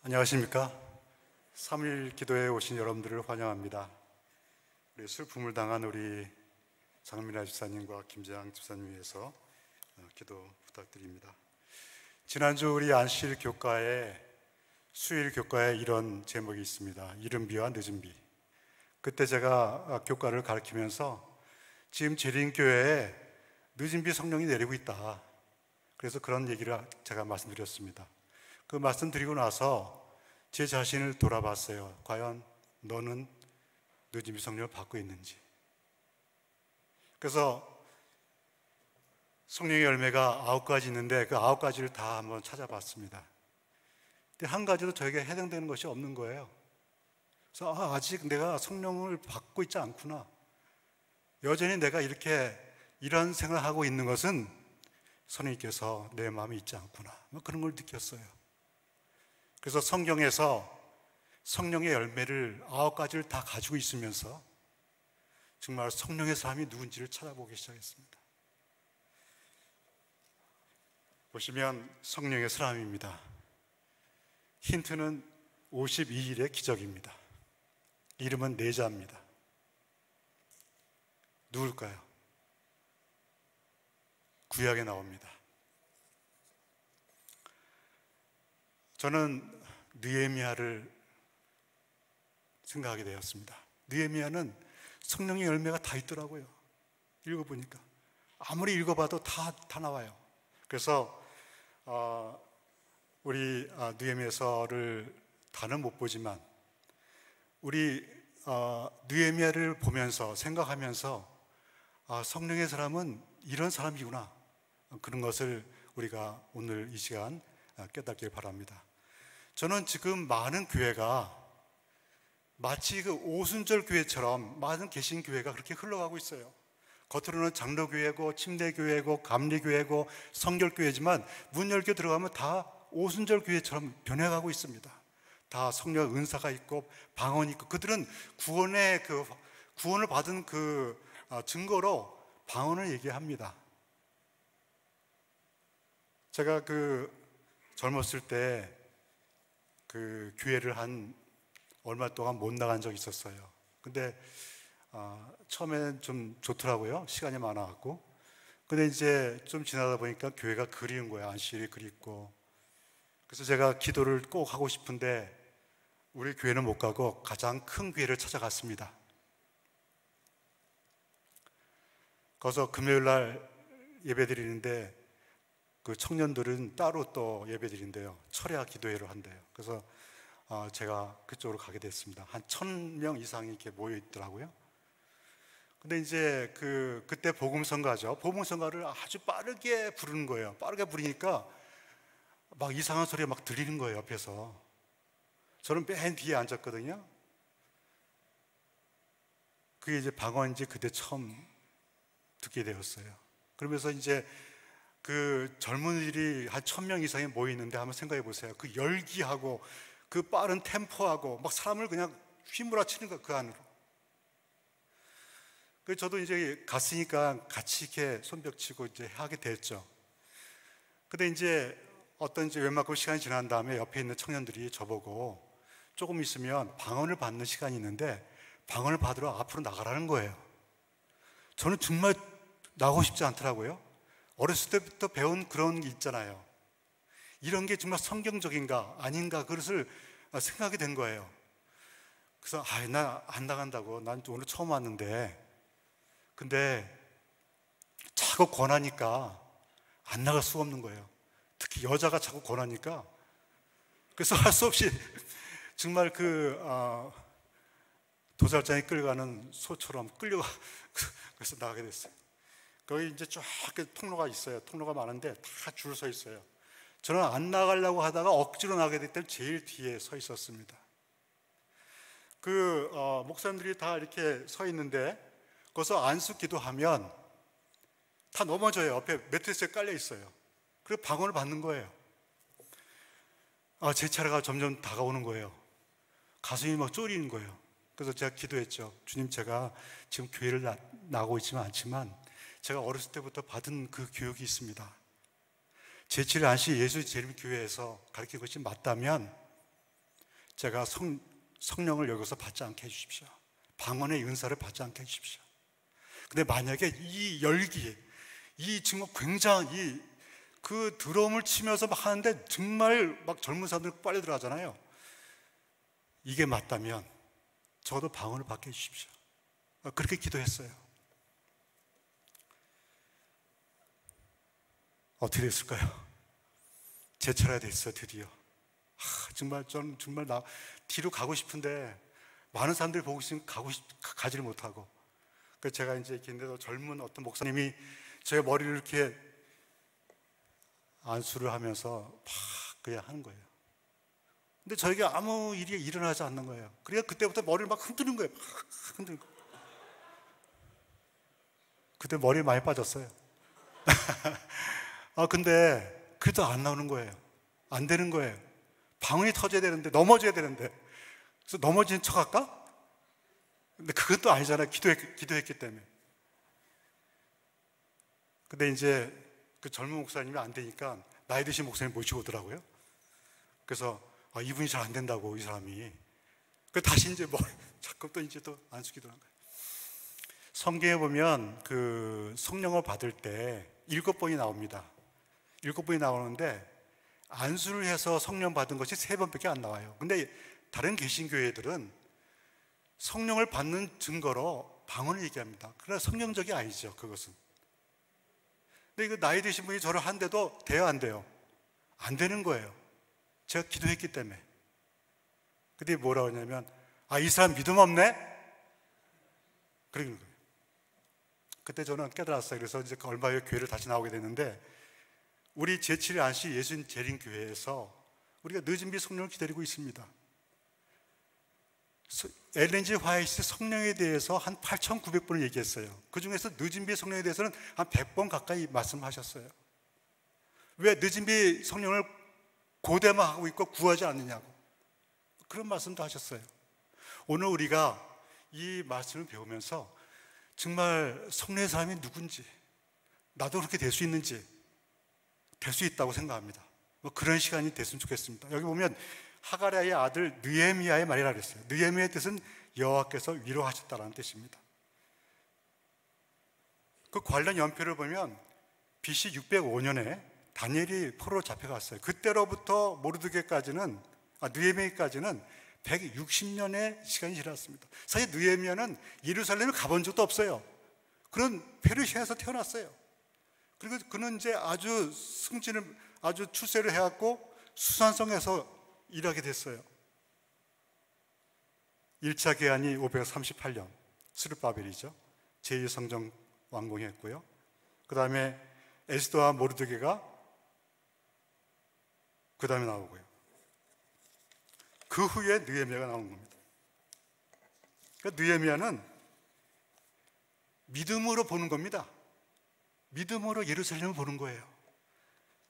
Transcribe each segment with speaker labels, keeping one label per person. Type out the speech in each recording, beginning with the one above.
Speaker 1: 안녕하십니까? 3일 기도에 오신 여러분들을 환영합니다. 우리 슬픔을 당한 우리 장민아 집사님과 김재양 집사님 위해서 기도 부탁드립니다. 지난주 우리 안실 교과에 수요일 교과에 이런 제목이 있습니다. 이른 비와 늦은 비. 그때 제가 교과를 가르치면서 지금 재림교회에 늦은 비 성령이 내리고 있다. 그래서 그런 얘기를 제가 말씀드렸습니다. 그 말씀드리고 나서 제 자신을 돌아봤어요. 과연 너는 늦은 비 성령을 받고 있는지. 그래서 성령의 열매가 9가지 있는데 그 9가지를 다 한번 찾아봤습니다. 근데 한 가지도 저에게 해당되는 것이 없는 거예요. 그래서 아직 내가 성령을 받고 있지 않구나. 여전히 내가 이런 생각을 하고 있는 것은 성령님께서 내 마음에 있지 않구나. 그런 걸 느꼈어요. 그래서 성경에서 성령의 열매를 9가지를 다 가지고 있으면서 정말 성령의 삶이 누군지를 찾아보기 시작했습니다. 보시면 성령의 사람입니다. 힌트는 52일의 기적입니다. 이름은 내자입니다. 누굴까요? 구약에 나옵니다. 저는 느헤미야를 생각하게 되었습니다. 느헤미야는 성령의 열매가 다 있더라고요. 읽어보니까 아무리 읽어봐도 다 나와요. 그래서 우리 느헤미야서를 다는 못 보지만 우리 느헤미야를 보면서 생각하면서 성령의 사람은 이런 사람이구나, 그런 것을 우리가 오늘 이 시간 깨닫길 바랍니다. 저는 지금 많은 교회가 마치 그 오순절 교회처럼 많은 개신교회가 그렇게 흘러가고 있어요. 겉으로는 장로교회고 침례교회고 감리교회고 성결교회지만 문 열게 들어가면 다 오순절 교회처럼 변해가고 있습니다. 다 성령 은사가 있고 방언이 있고, 그들은 구원을 받은 그 증거로 방언을 얘기합니다. 제가 젊었을 때 그 교회를 얼마 동안 못 나간 적이 있었어요. 근데 처음에는 좀 좋더라고요. 시간이 많아갖고. 근데 이제 좀 지나다 보니까 교회가 그리운 거예요. 안실이 그립고. 그래서 제가 기도를 꼭 하고 싶은데 우리 교회는 못 가고 가장 큰 교회를 찾아갔습니다. 거기서 금요일 날 예배 드리는데 그 청년들은 따로 또 예배 드린대요. 철야 기도회를 한대요. 그래서 제가 그쪽으로 가게 됐습니다. 한 1000명 이상이 이렇게 모여 있더라고요. 근데 이제 그때 복음성가죠. 복음성가를 아주 빠르게 부르는 거예요. 빠르게 부르니까 막 이상한 소리가 막 들리는 거예요, 옆에서. 저는 맨 뒤에 앉았거든요. 그게 이제 방언인지 그때 처음 듣게 되었어요. 그러면서 이제 그 젊은이들이 한 1000명 이상이 모여 있는데 한번 생각해 보세요. 그 열기하고 그 빠른 템포하고 막 사람을 그냥 휘몰아치는 거, 그 안으로. 그래서 저도 이제 갔으니까 같이 이렇게 손뼉치고 이제 하게 됐죠. 근데 이제 이제 웬만큼 시간이 지난 다음에 옆에 있는 청년들이 저보고 조금 있으면 방언을 받는 시간이 있는데 방언을 받으러 앞으로 나가라는 거예요. 저는 정말 나가고 싶지 않더라고요. 어렸을 때부터 배운 그런 게 있잖아요. 이런 게 정말 성경적인가 아닌가, 그것을 생각이 된 거예요. 그래서 나 안 나간다고. 난 오늘 처음 왔는데. 근데 자꾸 권하니까 안 나갈 수가 없는 거예요. 특히 여자가 자꾸 권하니까. 그래서 할 수 없이 정말 도살장에 끌려가는 소처럼 그래서 나가게 됐어요. 거기 이제 쫙 통로가 있어요. 통로가 많은데 다 줄 서 있어요. 저는 안 나가려고 하다가 억지로 나가게 됐을 때 제일 뒤에 서 있었습니다. 목사님들이 다 이렇게 서 있는데 거기서 안수 기도하면 다 넘어져요. 옆에 매트리스에 깔려 있어요. 그리고 방언을 받는 거예요. 제 차례가 점점 다가오는 거예요. 가슴이 막 쫄리는 거예요. 그래서 제가 기도했죠. 주님, 제가 지금 교회를 나가고 있지는 않지만 제가 어렸을 때부터 받은 그 교육이 있습니다. 제7일 안시 예수 재림교회에서 가르친 것이 맞다면 제가 성령을 여기서 받지 않게 해주십시오. 방언의 은사를 받지 않게 해주십시오. 근데 만약에 이 열기, 이 정말 굉장히 그 드럼을 치면서 막 하는데 정말 막 젊은 사람들 빨리 들어가잖아요. 이게 맞다면 저도 방언을 받게 해주십시오. 그렇게 기도했어요. 어떻게 됐을까요? 제철야 됐어요, 드디어. 정말 저는 정말 뒤로 가고 싶은데 많은 사람들이 보고 있으면 가지를 못하고. 그래서 제가 이제 근데도 젊은 어떤 목사님이 제 머리를 이렇게 안수를 하면서 막 그냥 하는 거예요. 근데 저에게 아무 일이 일어나지 않는 거예요. 그러니까 그때부터 머리를 막 흔드는 거예요. 막 흔들고. 그때 머리 많이 빠졌어요. 근데 그래도 안 나오는 거예요. 안 되는 거예요. 방언이 터져야 되는데, 넘어져야 되는데. 그래서 넘어지는 척 할까? 근데 그건 또 아니잖아요. 기도했기 때문에. 근데 이제 그 젊은 목사님이 안 되니까 나이 드신 목사님 모시고 오더라고요. 그래서 이분이 잘 안 된다고, 이 사람이. 그 다시 이제 자꾸 또 이제 또 안수기도 한 거예요. 성경에 보면 그 성령을 받을 때 7번이 나옵니다. 7번이 나오는데 안수를 해서 성령 받은 것이 3번밖에 안 나와요. 근데 다른 개신교회들은 성령을 받는 증거로 방언을 얘기합니다. 그러나 성령적이 아니죠, 그것은. 근데 이거 나이 드신 분이 저를 한데도 돼요, 안 돼요? 안 되는 거예요. 제가 기도했기 때문에. 근데 뭐라고 하냐면, 이 사람 믿음 없네? 그러는 거예요. 그때 저는 깨달았어요. 그래서 이제 얼마 후에 교회를 다시 나오게 됐는데, 우리 제7일 안시 예수님 재림교회에서 우리가 늦은 비 성령을 기다리고 있습니다. 엘렌 G 화이트 성령에 대해서 한 8,900번을 얘기했어요. 그 중에서 늦은 비 성령에 대해서는 한 100번 가까이 말씀하셨어요. 왜 늦은 비 성령을 고대만 하고 있고 구하지 않느냐고, 그런 말씀도 하셨어요. 오늘 우리가 이 말씀을 배우면서 정말 성령의 사람이 누군지, 나도 그렇게 될 수 있는지, 될 수 있다고 생각합니다. 그런 시간이 됐으면 좋겠습니다. 여기 보면 하가랴의 아들 느헤미야의 말이라 그랬어요. 느헤미야의 뜻은 여호와께서 위로하셨다라는 뜻입니다. 그 관련 연표를 보면 BC 605년에 다니엘이 포로로 잡혀갔어요. 그때로부터 모르드게까지는, 느헤미야까지는 160년의 시간이 지났습니다. 사실 느헤미야는 예루살렘을 가본 적도 없어요. 그런 페르시아에서 태어났어요. 그리고 그는 이제 아주 출세를 해갖고 수산성에서 일하게 됐어요. 1차 개한이 538년, 스룹바벨이죠. 제2성전 완공했고요. 그 다음에 에스더와 모르드게가 그 다음에 나오고요. 그 후에 느헤미야가 나온 겁니다. 그러니까 느헤미야는 믿음으로 보는 겁니다. 믿음으로 예루살렘을 보는 거예요.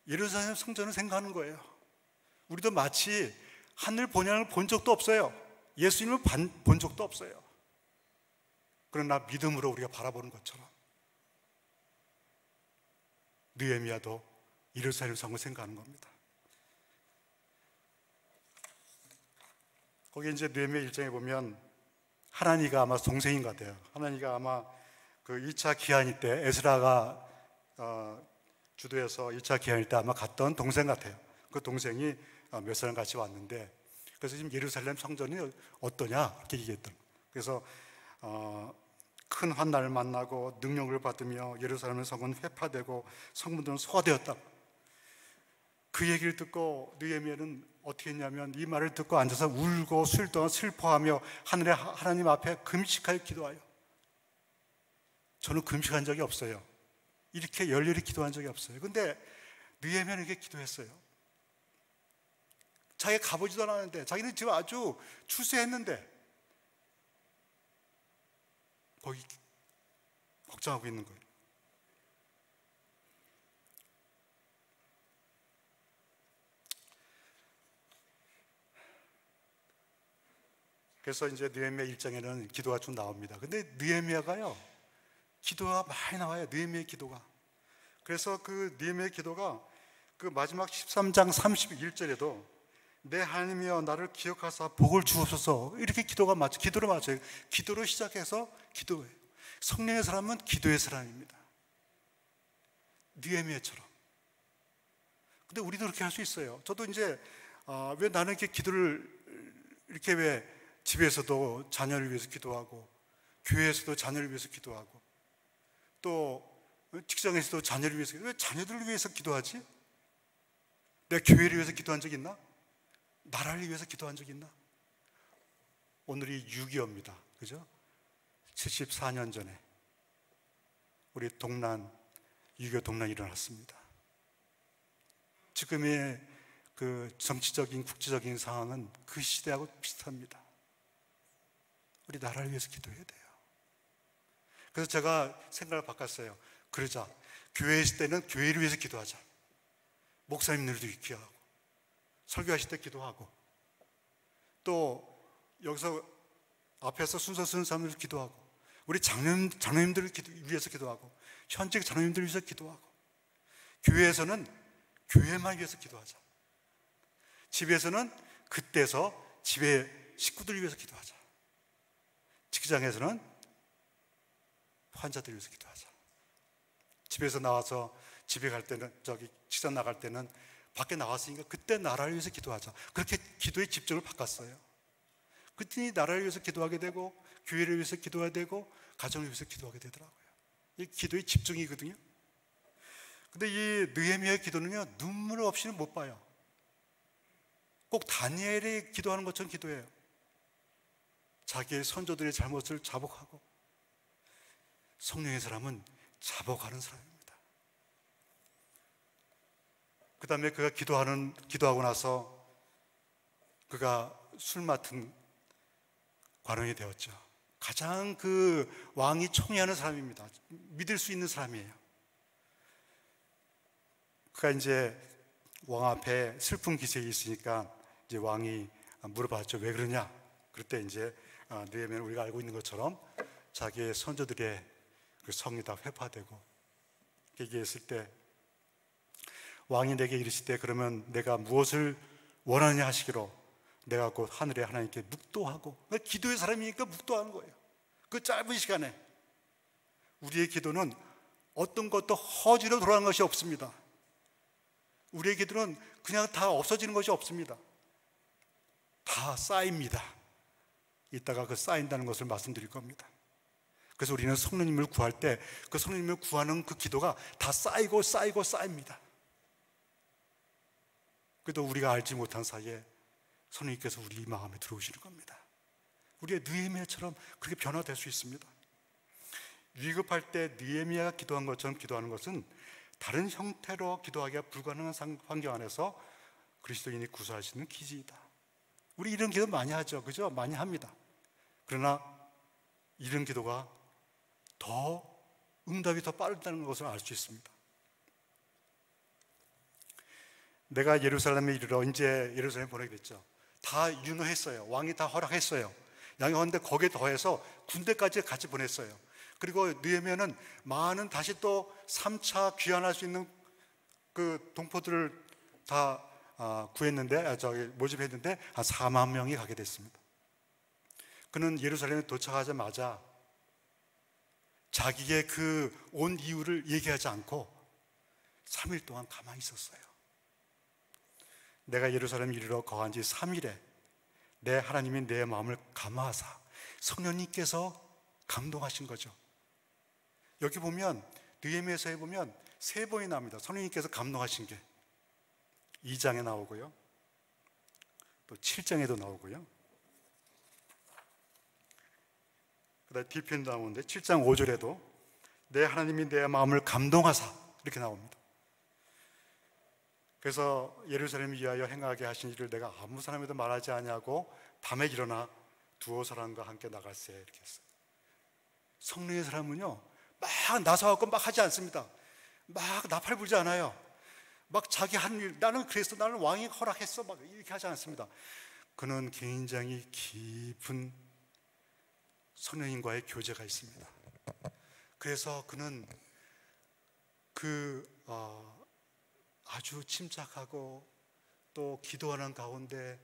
Speaker 1: 예루살렘 성전을 생각하는 거예요. 우리도 마치 하늘 본향을 본 적도 없어요. 예수님을 본 적도 없어요. 그러나 믿음으로 우리가 바라보는 것처럼 느헤미야도 예루살렘 성을 생각하는 겁니다. 거기 이제 느헤미야 1장에 보면 하나니가 아마 동생인 것 같아요. 하나니가 아마 그 2차 기한일 때 에스라가 주도해서 2차 기한일 때 아마 갔던 동생 같아요. 그 동생이 몇 사람 같이 왔는데, 그래서 지금 예루살렘 성전이 어떠냐 이렇게 얘기했던. 그래서 큰 환난을 만나고 능력을 받으며 예루살렘 성은 회파되고 성문들은 소화되었다. 그 얘기를 듣고 느헤미야는 어떻게 했냐면 이 말을 듣고 앉아서 울고 슬퍼하며 하늘의 하나님 앞에 금식하여 기도하여. 저는 금식한 적이 없어요. 이렇게 열렬히 기도한 적이 없어요. 근데 느헤미야는 이렇게 기도했어요. 자기가 가보지도 않았는데, 자기는 지금 아주 출세했는데 거기 걱정하고 있는 거예요. 그래서 이제 느헤미야 1장에는 기도가 좀 나옵니다. 근데 느헤미야가요, 기도가 많이 나와요. 느헤미야의 기도가. 그래서 그 느헤미야의 기도가 그 마지막 13장 31절에도 내 하나님이여 나를 기억하사 복을 주옵소서. 이렇게 기도로 맞아요. 기도로 시작해서 기도해요. 성령의 사람은 기도의 사람입니다. 느헤미야처럼. 근데 우리도 그렇게 할 수 있어요. 저도 이제 왜 나는 이렇게 기도를 이렇게 왜 집에서도 자녀를 위해서 기도하고 교회에서도 자녀를 위해서 기도하고 또 직장에서도 자녀를 위해서 왜 자녀들을 위해서 기도하지? 내가 교회를 위해서 기도한 적 있나? 나라를 위해서 기도한 적 있나? 오늘이 6.25입니다. 그죠? 74년 전에 우리 6.25 동란이 일어났습니다. 지금의 그 정치적인 국제적인 상황은 그 시대하고 비슷합니다. 우리 나라를 위해서 기도해야 돼요. 그래서 제가 생각을 바꿨어요. 그러자 교회에 있을 때는 교회를 위해서 기도하자. 목사님들도 기도하고 설교하실 때 기도하고 또 여기서 앞에서 순서 쓰는 사람들 기도하고 우리 장로님들을 위해서 기도하고 현직 장로님들을 위해서 기도하고 교회에서는 교회만 위해서 기도하자. 집에서는 그때서 집의 식구들을 위해서 기도하자. 직장에서는 환자들을 위해서 기도하자. 집에서 나와서 집에 갈 때는 직장 나갈 때는 밖에 나왔으니까 그때 나라를 위해서 기도하자. 그렇게 기도의 집중을 바꿨어요. 그랬더니 나라를 위해서 기도하게 되고 교회를 위해서 기도해야 되고 가정을 위해서 기도하게 되더라고요. 이 기도의 집중이거든요. 근데 이 느헤미야의 기도는요, 눈물 없이는 못 봐요. 꼭 다니엘이 기도하는 것처럼 기도해요. 자기의 선조들의 잘못을 자복하고 성령의 사람은 자복하는 사람입니다. 그 다음에 그가 기도하고 나서 그가 술 맡은 관원이 되었죠. 가장 그 왕이 총애하는 사람입니다. 믿을 수 있는 사람이에요. 그가 이제 왕 앞에 슬픈 기색이 있으니까 이제 왕이 물어봤죠. 왜 그러냐? 그때 이제 느헤미야는 우리가 알고 있는 것처럼 자기의 선조들의 그 성이 다 회파되고 얘기했을 때 왕이 내게 이르시되 그러면 내가 무엇을 원하느냐 하시기로 내가 곧 하늘의 하나님께 묵도하고, 기도의 사람이니까 묵도하는 거예요. 그 짧은 시간에. 우리의 기도는 어떤 것도 허지로 돌아가는 것이 없습니다. 우리의 기도는 그냥 다 없어지는 것이 없습니다. 다 쌓입니다. 이따가 그 쌓인다는 것을 말씀드릴 겁니다. 그래서 우리는 성령님을 구할 때 그 성령님을 구하는 그 기도가 다 쌓이고 쌓이고 쌓입니다. 그래도 우리가 알지 못한 사이에 성령님께서 우리 마음에 들어오시는 겁니다. 우리의 느헤미야처럼 그렇게 변화될 수 있습니다. 위급할 때 느헤미야가 기도한 것처럼 기도하는 것은 다른 형태로 기도하기가 불가능한 환경 안에서 그리스도인이 구수할 수 있는 기지이다. 우리 이런 기도 많이 하죠. 그죠? 많이 합니다. 그러나 이런 기도가 더 응답이 더 빠르다는 것을 알 수 있습니다. 내가 예루살렘에 이르러 이제 예루살렘에 보내게 됐죠. 다 윤호했어요. 왕이 다 허락했어요. 양형하는데 거기에 더해서 군대까지 같이 보냈어요. 그리고 느헤미야는 많은 다시 또 3차 귀환할 수 있는 그 동포들을 다 구했는데, 모집했는데 한 4만 명이 가게 됐습니다. 그는 예루살렘에 도착하자마자 자기의 그 온 이유를 얘기하지 않고 3일 동안 가만히 있었어요. 내가 예루살렘에 이르러 거한 지 3일에 내 하나님이 내 마음을 감화하사, 성령님께서 감동하신 거죠. 여기 보면 느헤미야서에 보면 3번이 나옵니다. 성령님께서 감동하신 게 2장에 나오고요, 또 7장에도 나오고요, 그 다음에 뒤편 나오는데 7장 5절에도 내 하나님이 내 마음을 감동하사 이렇게 나옵니다. 그래서 예루살렘을 위하여 행하게 하신 일을 내가 아무 사람에도 말하지 아니하고 밤에 일어나 두어 사람과 함께 나갈세 이렇게 했어요. 성령의 사람은요 막 나서갖고 막 하지 않습니다. 막 나팔 불지 않아요. 막 자기 한 일, 나는 그랬어, 나는 왕이 허락했어, 막 이렇게 하지 않습니다. 그는 굉장히 깊은 성령님과의 교제가 있습니다. 그래서 그는 아주 침착하고 또 기도하는 가운데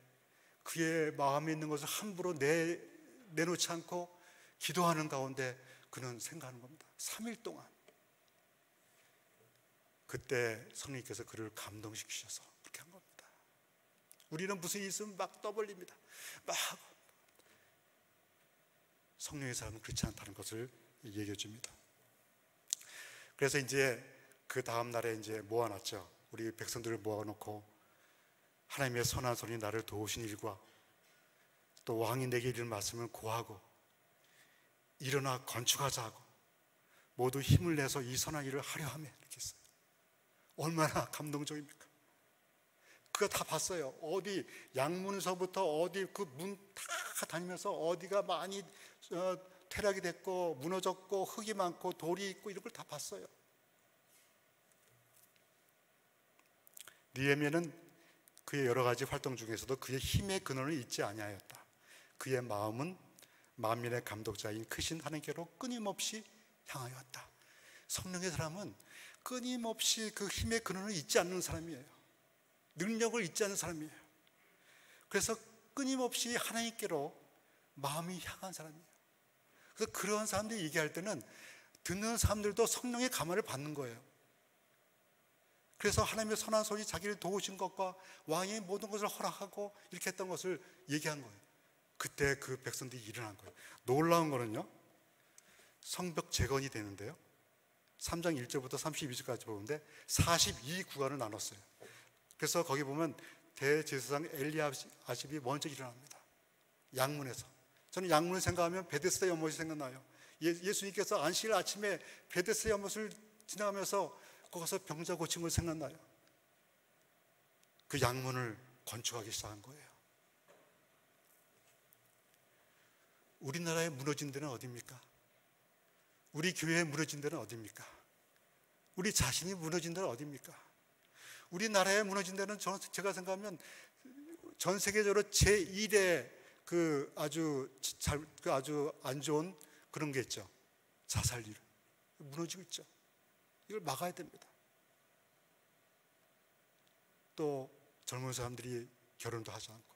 Speaker 1: 그의 마음에 있는 것을 함부로 내놓지 않고 기도하는 가운데 그는 생각하는 겁니다. 3일 동안. 그때 성령님께서 그를 감동시키셔서 그렇게 한 겁니다. 우리는 무슨 일 있으면 막 떠벌립니다. 막. 성령의 사람은 그렇지 않다는 것을 얘기해 줍니다. 그래서 이제 그 다음 날에 이제 모아놨죠. 우리 백성들을 모아놓고 하나님의 선한 손이 나를 도우신 일과 또 왕이 내게 이르는 말씀을 고하고 일어나 건축하자 하고 모두 힘을 내서 이 선한 일을 하려 하며 이렇게 했어요. 얼마나 감동적입니까? 그거 다 봤어요. 어디 양문서부터 어디 그 문 다 다니면서 어디가 많이 퇴락이 됐고 무너졌고 흙이 많고 돌이 있고 이런 걸 다 봤어요. 느헤미야는 그의 여러 가지 활동 중에서도 그의 힘의 근원을 잊지 아니하였다. 그의 마음은 만민의 감독자인 크신 하나님께로 끊임없이 향하였다. 성령의 사람은 끊임없이 그 힘의 근원을 잊지 않는 사람이에요. 능력을 잊지 않는 사람이에요. 그래서 끊임없이 하나님께로 마음이 향한 사람이에요. 그래서 그런 사람들이 얘기할 때는 듣는 사람들도 성령의 감화를 받는 거예요. 그래서 하나님의 선한 손이 자기를 도우신 것과 왕의 모든 것을 허락하고 이렇게 했던 것을 얘기한 거예요. 그때 그 백성들이 일어난 거예요. 놀라운 거는요, 성벽 재건이 되는데요, 3장 1절부터 32절까지 보는데 42구간을 나눴어요. 그래서 거기 보면 대제사장 엘리야십이 먼저 일어납니다. 양문에서. 저는 양문을 생각하면 베데스다 연못이 생각나요. 예수님께서 안식일 아침에 베데스다 연못을 지나가면서 거기서 병자 고친 걸 생각나요. 그 양문을 건축하기 시작한 거예요. 우리나라에 무너진 데는 어디입니까? 우리 교회에 무너진 데는 어디입니까? 우리 자신이 무너진 데는 어디입니까? 우리나라에 무너진 데는 제가 생각하면 전 세계적으로 제1의 아주 안 좋은 그런 게 있죠. 자살률. 무너지고 있죠. 이걸 막아야 됩니다. 또 젊은 사람들이 결혼도 하지 않고.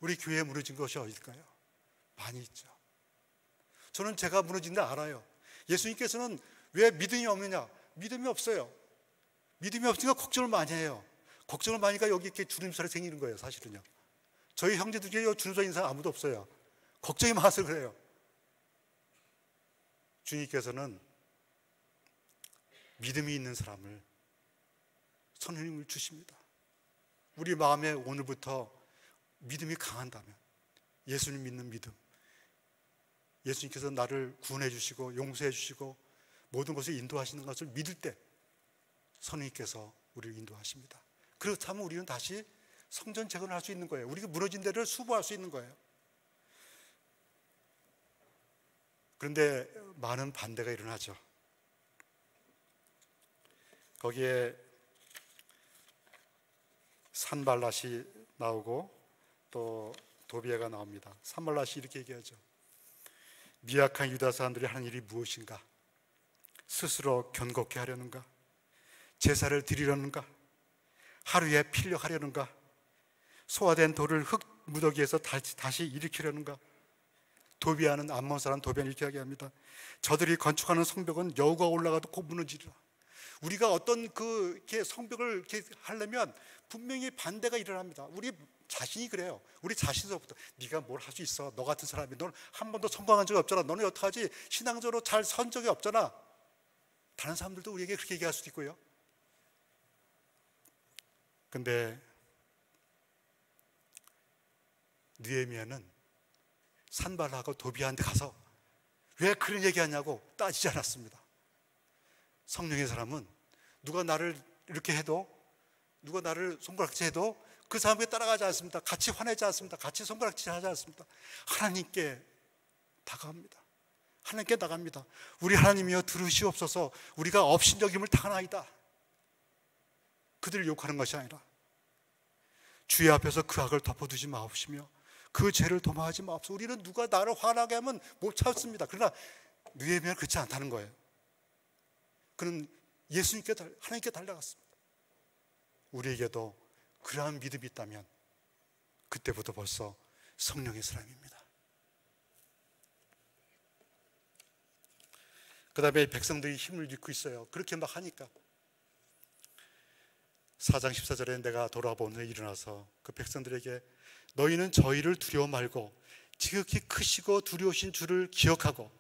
Speaker 1: 우리 교회에 무너진 것이 어딜까요? 많이 있죠. 저는 제가 무너진 데 알아요. 예수님께서는 왜 믿음이 없느냐? 믿음이 없어요. 믿음이 없으니까 걱정을 많이 해요. 걱정을 많이 하니까 여기 이렇게 주름살이 생기는 거예요, 사실은요. 저희 형제들 중에 주름살 있는 사람 아무도 없어요. 걱정이 많아서 그래요. 주님께서는 믿음이 있는 사람을, 선생님을 주십니다. 우리 마음에 오늘부터 믿음이 강한다면, 예수님 믿는 믿음, 예수님께서 나를 구원해 주시고 용서해 주시고 모든 것을 인도하시는 것을 믿을 때 선생님께서 우리를 인도하십니다. 그렇다면 우리는 다시 성전 재건을 할 수 있는 거예요. 우리가 무너진 데를 수보할 수 있는 거예요. 그런데 많은 반대가 일어나죠. 거기에 산발랏이 나오고 또 도비에가 나옵니다. 산발랏이 이렇게 얘기하죠. 미약한 유다 사람들이 하는 일이 무엇인가? 스스로 견고케 하려는가? 제사를 드리려는가? 하루에 필력하려는가? 소화된 돌을 흙 무더기에서 다시 일으키려는가? 도비아는 암몬 사람 도비아는 이렇게 이야기합니다. 저들이 건축하는 성벽은 여우가 올라가도 곧 무너지리라. 우리가 어떤 이렇게 성벽을 이렇게 하려면 분명히 반대가 일어납니다. 우리 자신이 그래요. 우리 자신서부터 네가 뭘 할 수 있어. 너 같은 사람이 넌 한 번도 성공한 적이 없잖아. 너는 어떡하지? 신앙적으로 잘 선 적이 없잖아. 다른 사람들도 우리에게 그렇게 얘기할 수도 있고요. 근데 느헤미야는 산발라하고 도비아한테 가서 왜 그런 얘기하냐고 따지지 않았습니다. 성령의 사람은 누가 나를 이렇게 해도, 누가 나를 손가락질 해도 그 사람에게 따라가지 않습니다. 같이 화내지 않습니다. 같이 손가락질 하지 않습니다. 하나님께 다가갑니다. 하나님께 나갑니다. 우리 하나님이여 들으시옵소서. 우리가 업신여김을 당하나이다. 그들을 욕하는 것이 아니라 주의 앞에서 그 악을 덮어두지 마옵시며 그 죄를 도마하지 마옵소서. 우리는 누가 나를 화나게 하면 못 참습니다. 그러나 느헤미야는 그렇지 않다는 거예요. 그는 예수님께, 하나님께 달려갔습니다. 우리에게도 그러한 믿음이 있다면 그때부터 벌써 성령의 사람입니다. 그 다음에 백성들이 힘을 잃고 있어요. 그렇게 막 하니까 4장 14절에 내가 돌아본 후에 일어나서 그 백성들에게 너희는 저희를 두려워 말고 지극히 크시고 두려우신 주를 기억하고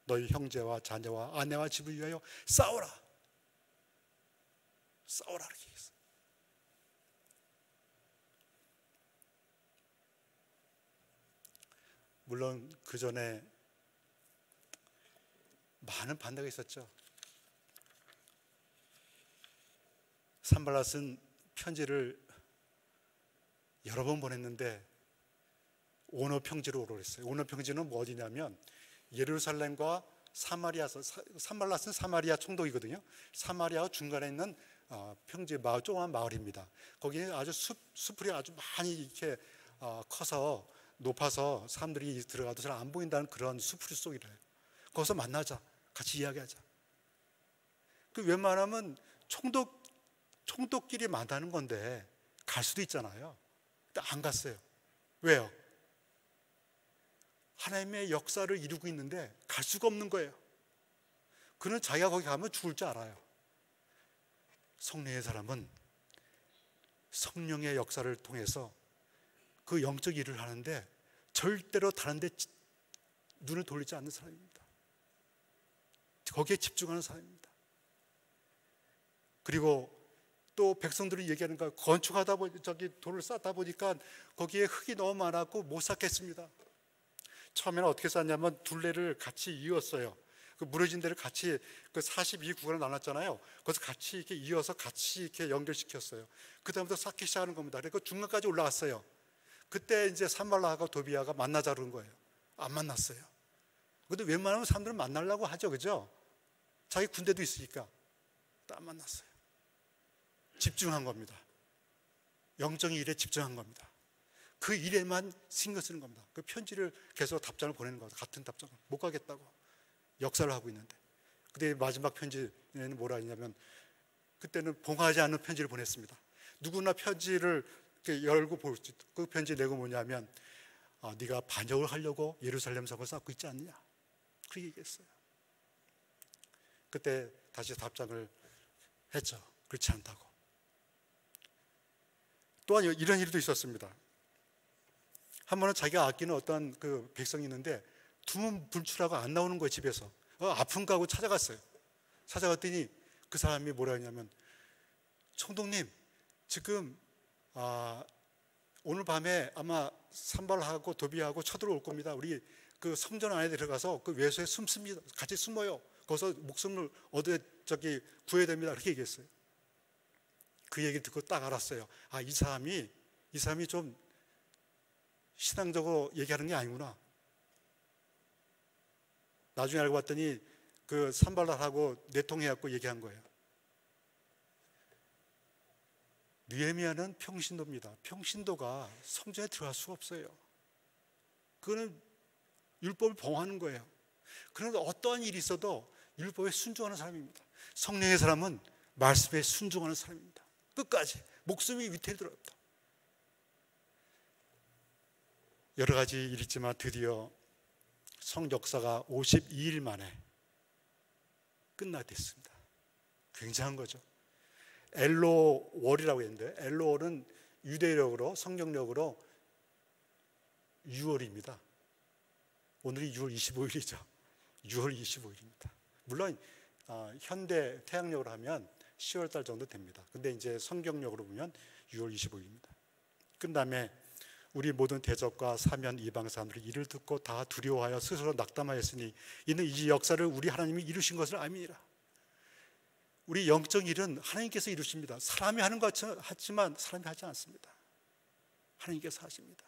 Speaker 1: 너희 형제와 자녀와 아내와 집을 위하여 싸워라. 싸워라 이렇게 했어요. 물론 그 전에 많은 반대가 있었죠. 산발랏은 편지를 여러 번 보냈는데 오너 평지로 오라고 했어요. 오너 평지는 뭐 어디냐면 예루살렘과 사마리아, 산발랏은 사마리아 총독이거든요. 사마리아 중간에 있는 평지 마을, 조그만 마을입니다. 거기에 아주 숲풀이 아주 많이 이렇게 커서 높아서 사람들이 들어가도 잘 안 보인다는 그런 숲풀이 속이래요. 거기서 만나자, 같이 이야기하자. 그 웬만하면 총독끼리 만나는 건데 갈 수도 있잖아요. 근데 안 갔어요. 왜요? 하나님의 역사를 이루고 있는데 갈 수가 없는 거예요. 그는 자기가 거기 가면 죽을 줄 알아요. 성령의 사람은 성령의 역사를 통해서 그 영적 일을 하는데 절대로 다른 데 눈을 돌리지 않는 사람입니다. 거기에 집중하는 사람입니다. 그리고 또 백성들이 얘기하는 거, 건축하다 보니 돌을 쌓다 보니까 거기에 흙이 너무 많았고 못 쌓겠습니다. 처음에는 어떻게 쌓냐면 둘레를 같이 이었어요. 그 무너진 데를 같이 그 42구간을 나눴잖아요. 거기서 같이 이렇게 이어서 같이 이렇게 연결시켰어요. 그 다음부터 쌓기 시작하는 겁니다. 그러니까 중간까지 올라갔어요. 그때 이제 산발랏하고 도비아가 만나자 그런 거예요. 안 만났어요. 근데 웬만하면 사람들은 만나려고 하죠, 그죠? 자기 군대도 있으니까 안 만났어요. 집중한 겁니다. 영적인 일에 집중한 겁니다. 그 일에만 신경 쓰는 겁니다. 그 편지를 계속 답장을 보내는 겁니다. 같은 답장을 못 가겠다고 역사를 하고 있는데, 근데 마지막 편지에는 뭐라 했냐면 그때는 봉하지 않는 편지를 보냈습니다. 누구나 편지를 이렇게 열고 볼 수 있다. 그 편지 내고 뭐냐면 네가 반역을 하려고 예루살렘 성을 쌓고 있지 않느냐, 그렇게 얘기했어요. 그때 다시 답장을 했죠. 그렇지 않다고. 또한 이런 일도 있었습니다. 한 번은 자기가 아끼는 어떤 그 백성이 있는데 두문 분출하고 안 나오는 거예요. 집에서 아픈가 하고 찾아갔어요. 찾아갔더니 그 사람이 뭐라 했냐면 총독님, 지금 오늘 밤에 아마 산발하고 도비하고 쳐들어올 겁니다. 우리 그 성전 안에 들어가서 그 외소에 숨습니다. 같이 숨어요. 거기서 목숨을 구해야 됩니다. 그렇게 얘기했어요. 그 얘기 듣고 딱 알았어요. 이 사람이 좀 신앙적으로 얘기하는 게 아니구나. 나중에 알고 봤더니 그 산발랏하고 내통해갖고 얘기한 거예요. 느헤미야는 평신도입니다. 평신도가 성전에 들어갈 수가 없어요. 그거는 율법을 범하는 거예요. 그런데 어떠한 일이 있어도 율법에 순종하는 사람입니다. 성령의 사람은 말씀에 순종하는 사람입니다. 끝까지 목숨이 위태에 들어갑니다. 여러 가지 일이 있지만 드디어 성역사가 52일 만에 끝나됐습니다. 굉장한 거죠. 엘로월이라고 했는데 엘로월은 유대력으로 성경력으로 6월입니다. 오늘이 6월 25일이죠. 6월 25일입니다. 물론 현대 태양력으로 하면 10월 달 정도 됩니다. 근데 이제 성경력으로 보면 6월 25일입니다. 끝남에 우리 모든 대적과 사면 이방 사람들이 이를 듣고 다 두려워하여 스스로 낙담하였으니 이는 이 역사를 우리 하나님이 이루신 것을 암이니라. 우리 영적 일은 하나님께서 이루십니다. 사람이 하는 것 같지만 사람이 하지 않습니다. 하나님께서 하십니다.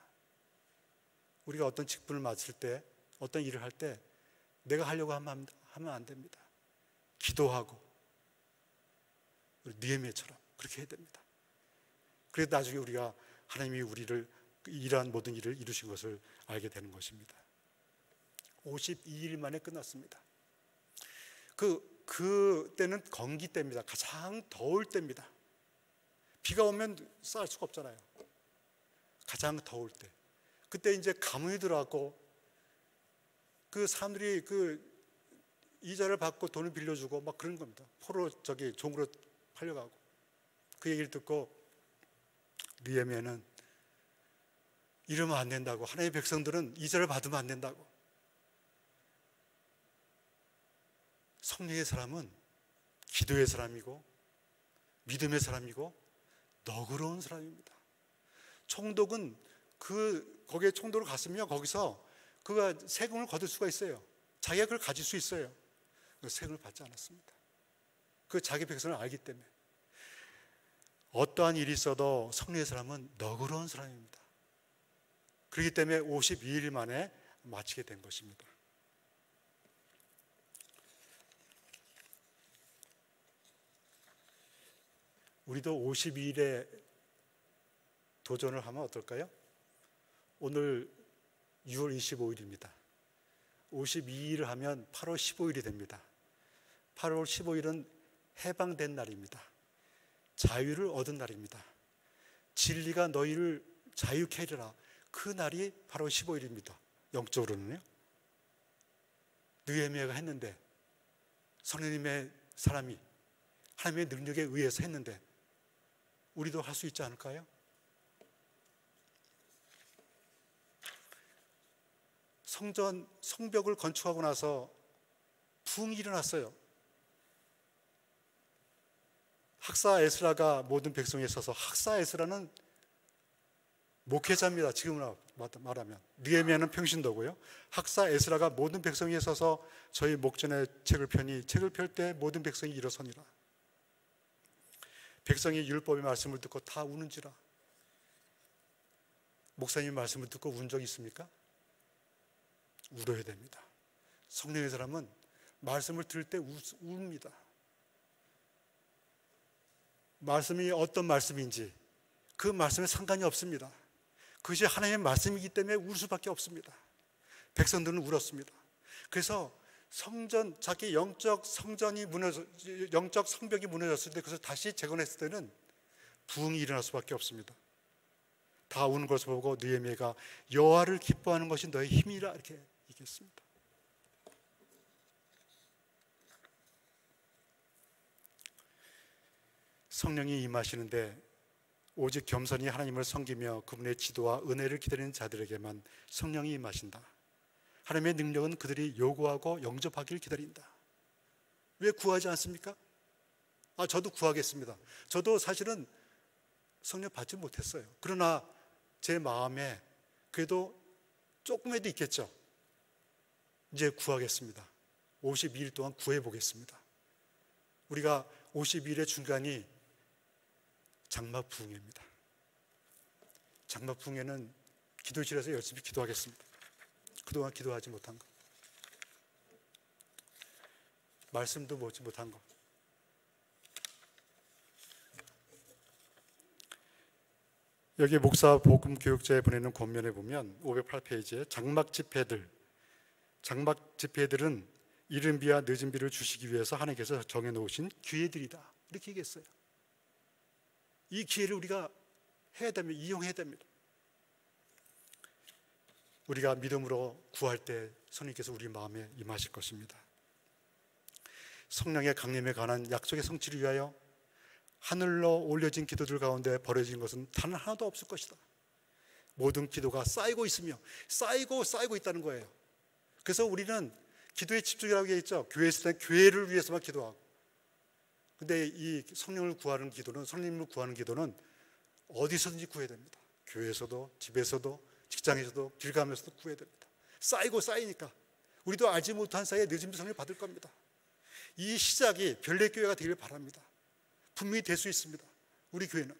Speaker 1: 우리가 어떤 직분을 맡을 때, 어떤 일을 할 때 내가 하려고 하면 안 됩니다. 기도하고 느헤미야처럼 그렇게 해야 됩니다. 그래서 나중에 우리가 하나님이 우리를 이러한 모든 일을 이루신 것을 알게 되는 것입니다. 52일 만에 끝났습니다. 그때는 건기 때입니다. 가장 더울 때입니다. 비가 오면 쌓을 수가 없잖아요. 가장 더울 때. 그때 이제 가뭄이 들어왔고 그 사람들이 그 이자를 받고 돈을 빌려주고 막 그런 겁니다. 포로 종으로 팔려가고. 그 얘기를 듣고 느헤미야는 이러면 안 된다고, 하나님의 백성들은 이자를 받으면 안 된다고. 성령의 사람은 기도의 사람이고 믿음의 사람이고 너그러운 사람입니다. 총독은 거기에 총독을 갔으면 거기서 그가 세금을 거둘 수가 있어요. 자기가 그걸 가질 수 있어요. 세금을 받지 않았습니다. 그 자기 백성을 알기 때문에. 어떠한 일이 있어도 성령의 사람은 너그러운 사람입니다. 그렇기 때문에 52일 만에 마치게 된 것입니다. 우리도 52일에 도전을 하면 어떨까요? 오늘 6월 25일입니다. 52일을 하면 8월 15일이 됩니다. 8월 15일은 해방된 날입니다. 자유를 얻은 날입니다. 진리가 너희를 자유케 하리라. 그 날이 8월 15일입니다. 영적으로는요. 느헤미야가 했는데, 성령님의 사람이 하나님의 능력에 의해서 했는데 우리도 할 수 있지 않을까요? 성벽을 건축하고 나서 부흥이 일어났어요. 학사 에스라가 모든 백성에 서서, 학사 에스라는 목회자입니다. 지금으로 말하면. 느헤미야는 평신도고요. 학사 에스라가 모든 백성에 서서 저희 목전에 책을 펴니 책을 펼 때 모든 백성이 일어서니라. 백성이 율법의 말씀을 듣고 다 우는지라. 목사님 말씀을 듣고 운 적 있습니까? 울어야 됩니다. 성령의 사람은 말씀을 들을 때 웁니다. 말씀이 어떤 말씀인지 그 말씀에 상관이 없습니다. 그것이 하나님의 말씀이기 때문에 울 수밖에 없습니다. 백성들은 울었습니다. 그래서 자기 영적 성벽이 무너졌을 때 그것을 다시 재건했을 때는 부흥이 일어날 수밖에 없습니다. 다 우는 것을 보고 느헤미야가 여호와를 기뻐하는 것이 너의 힘이라 이렇게 얘기했습니다. 성령이 임하시는데 오직 겸손히 하나님을 섬기며 그분의 지도와 은혜를 기다리는 자들에게만 성령이 임하신다. 하나님의 능력은 그들이 요구하고 영접하기를 기다린다. 왜 구하지 않습니까? 저도 구하겠습니다. 저도 사실은 성령 받지 못했어요. 그러나 제 마음에 그래도 조금이라도 있겠죠. 이제 구하겠습니다. 52일 동안 구해보겠습니다. 우리가 52일의 중간이 장막 부흥회입니다. 장막 부흥회는 기도실에서 열심히 기도하겠습니다. 그동안 기도하지 못한 것, 말씀도 보지 못한 것, 여기 목사 복음 교육자에 보내는 권면에 보면 508페이지에 장막 집회들은 이른 비와 늦은 비를 주시기 위해서 하나님께서 정해놓으신 기회들이다, 이렇게 얘기했어요. 이 기회를 우리가 해야 됩니다. 이용해야 됩니다. 우리가 믿음으로 구할 때 성령께서 우리 마음에 임하실 것입니다. 성령의 강림에 관한 약속의 성취를 위하여 하늘로 올려진 기도들 가운데 벌어진 것은 단 하나도 없을 것이다. 모든 기도가 쌓이고 있으며 쌓이고 있다는 거예요. 그래서 우리는 기도에 집중이라고 했죠. 교회에서 교회를 위해서만 기도하고. 근데 이 성령을 구하는 기도는, 성령님을 구하는 기도는 어디서든지 구해야 됩니다. 교회에서도, 집에서도, 직장에서도, 길 가면서도 구해야 됩니다. 쌓이니까 우리도 알지 못한 사이에 늦은 성령을 받을 겁니다. 이 시작이 별내교회가 되기를 바랍니다. 분명히 될 수 있습니다. 우리 교회는.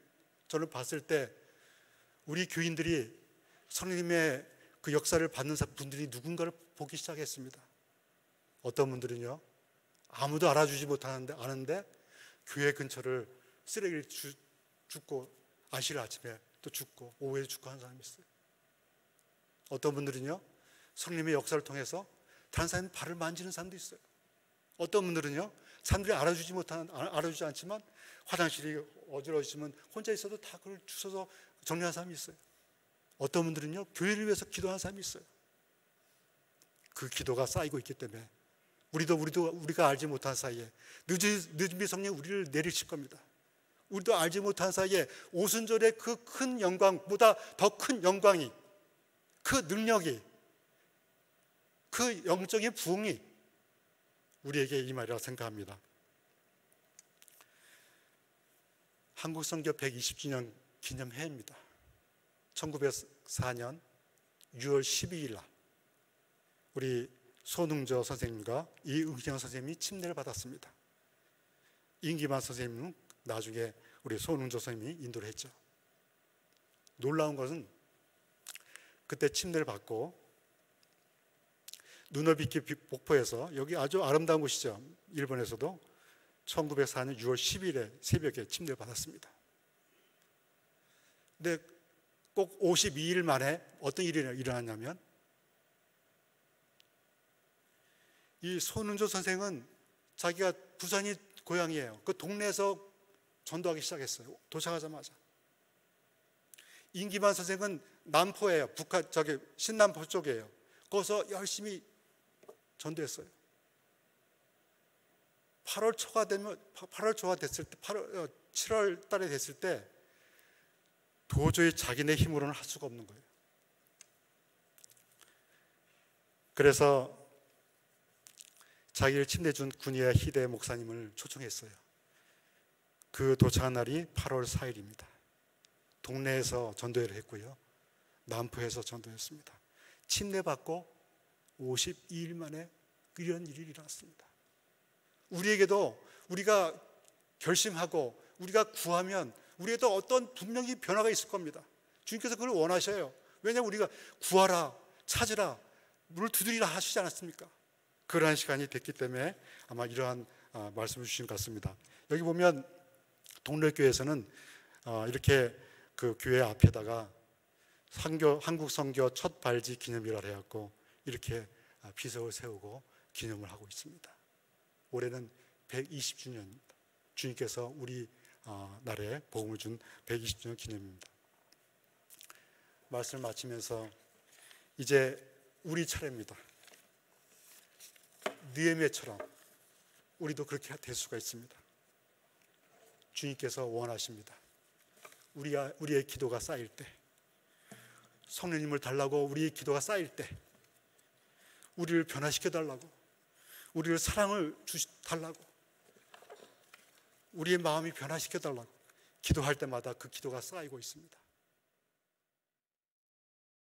Speaker 1: 저는 봤을 때 우리 교인들이 성령님의 그 역사를 받는 분들이 누군가를 보기 시작했습니다. 어떤 분들은요, 아무도 알아주지 아는데 교회 근처를 쓰레기를 줍고 안식 아침에 또 줍고 오후에 줍고 하는 사람이 있어요. 어떤 분들은요, 성령님의 역사를 통해서 다른 사람 발을 만지는 사람도 있어요. 어떤 분들은요, 사람들이 알아주지 않지만 화장실이 어지러우시면 혼자 있어도 다 그걸 주워서 정리하는 사람이 있어요. 어떤 분들은요, 교회를 위해서 기도하는 사람이 있어요. 그 기도가 쌓이고 있기 때문에 우리가 알지 못한 사이에 늦은비 성령 우리를 내리칠 겁니다. 우리도 알지 못한 사이에 오순절의 그 큰 영광보다 더 큰 영광이, 그 능력이, 그 영적인 부흥이 우리에게 임하리라 생각합니다. 한국선교 120주년 기념해입니다. 1904년 6월 12일 날 우리 손흥조 선생님과 이응경 선생님이 침례를 받았습니다. 임기만 선생님은 나중에 우리 손흥조 선생님이 인도를 했죠. 놀라운 것은 그때 침례를 받고 누너비키 복포에서, 여기 아주 아름다운 곳이죠. 일본에서도 1904년 6월 10일에 새벽에 침례를 받았습니다. 근데 꼭 52일 만에 어떤 일이 일어났냐면, 이 손은조 선생은 자기가 부산이 고향이에요. 그 동네에서 전도하기 시작했어요. 도착하자마자. 임기만 선생은 남포예요. 북한 신남포 쪽이에요. 거기서 열심히 전도했어요. 8월 초가 됐을 때, 7월 달에 됐을 때 도저히 자기네 힘으로는 할 수가 없는 거예요. 그래서 자기를 침례준 군위야 히데 목사님을 초청했어요. 그 도착한 날이 8월 4일입니다. 동네에서 전도회를 했고요. 남포에서 전도했습니다. 침례받고 52일 만에 이런 일이 일어났습니다. 우리에게도 우리가 결심하고 우리가 구하면 우리에게도 어떤 분명히 변화가 있을 겁니다. 주님께서 그걸 원하셔요. 왜냐하면 우리가 구하라, 찾으라, 문을 두드리라 하시지 않았습니까? 그러한 시간이 됐기 때문에 아마 이러한 말씀을 주신 것 같습니다. 여기 보면 동래교회에서는 이렇게 그 교회 앞에다가 한국 선교 첫 발지 기념이라 해갖고 이렇게 비석을 세우고 기념을 하고 있습니다. 올해는 120주년입니다. 주님께서 우리 나라에 복음을 준 120주년 기념입니다. 말씀을 마치면서 이제 우리 차례입니다. 느헤미야처럼 우리도 그렇게 될 수가 있습니다. 주님께서 원하십니다. 우리의 기도가 쌓일 때, 성령님을 달라고 우리의 기도가 쌓일 때, 우리를 변화시켜 달라고, 우리를 사랑을 달라고, 우리의 마음이 변화시켜 달라고 기도할 때마다 그 기도가 쌓이고 있습니다.